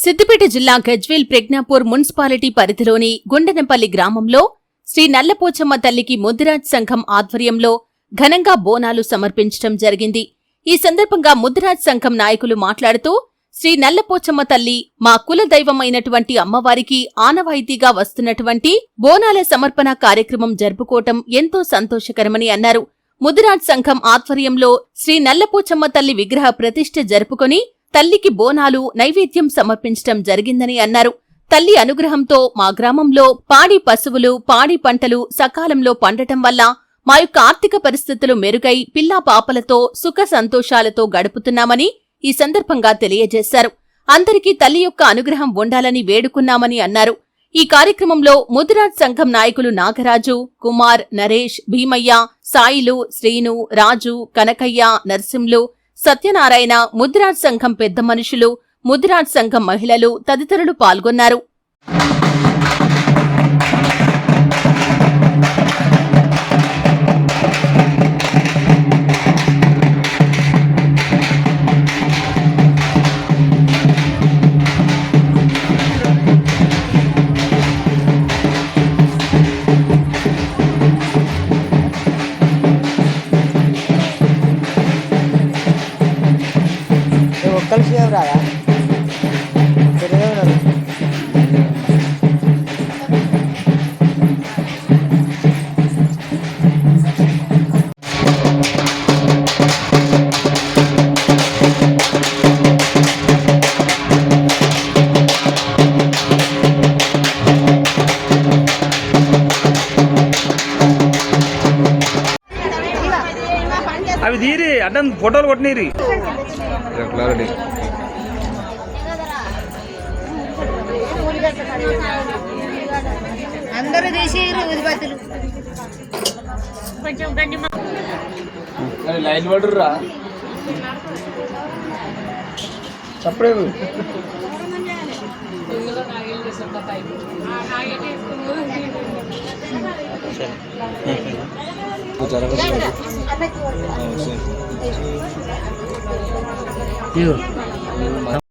సిద్దిపేట జిల్లా గజ్వేల్ ప్రజ్ఞాపూర్ మున్సిపాలిటీ పరిధిలోని గుండెనపల్లి గ్రామంలో శ్రీ నల్లపోచమ్మ తల్లికి ముద్దిరాజ్ సంఘం ఆధ్వర్యంలో ఘనంగా బోనాలు సమర్పించడం జరిగింది. ఈ సందర్భంగా ముద్దిరాజ్ సంఘం నాయకులు మాట్లాడుతూ శ్రీ నల్లపోచమ్మ తల్లి మా కుల దైవమైనటువంటి అమ్మవారికి ఆనవాయితీగా వస్తున్నటువంటి బోనాల సమర్పణ కార్యక్రమం జరుపుకోవటం ఎంతో సంతోషకరమని అన్నారు. ముద్దిరాజ్ సంఘం ఆధ్వర్యంలో శ్రీ నల్లపోచమ్మ తల్లి విగ్రహ ప్రతిష్ఠ జరుపుకొని తల్లికి బోనాలు నైవేద్యం సమర్పించడం జరిగిందని అన్నారు. తల్లి అనుగ్రహంతో మా గ్రామంలో పాడి పశువులు పాడి పంటలు సకాలంలో పండటం వల్ల మా యొక్క ఆర్థిక పరిస్థితులు మెరుగై పిల్లా పాపలతో సుఖ సంతోషాలతో గడుపుతున్నామని ఈ సందర్భంగా తెలియజేశారు. అందరికీ తల్లి యొక్క అనుగ్రహం ఉండాలని వేడుకున్నామని అన్నారు. ఈ కార్యక్రమంలో ముద్దిరాజ్ సంఘం నాయకులు నాగరాజు, కుమార్, నరేష్, భీమయ్య, సాయిలు, శ్రీను, రాజు, కనకయ్య, నర్సింలు, సత్యనారాయణ, ముద్దిరాజ్ సంఘం పెద్ద మనుషులు, ముద్దిరాజ్ సంఘం మహిళలు తదితరులు పాల్గొన్నారు. కలిసి రాదా అవి తీరి అడ్డం ఫోటోలు కొట్టినీరి అందరూ తీసి ఉదిబత్తులు కొంచెం గండి లైన్ పడుర్రా చెప్పలేదు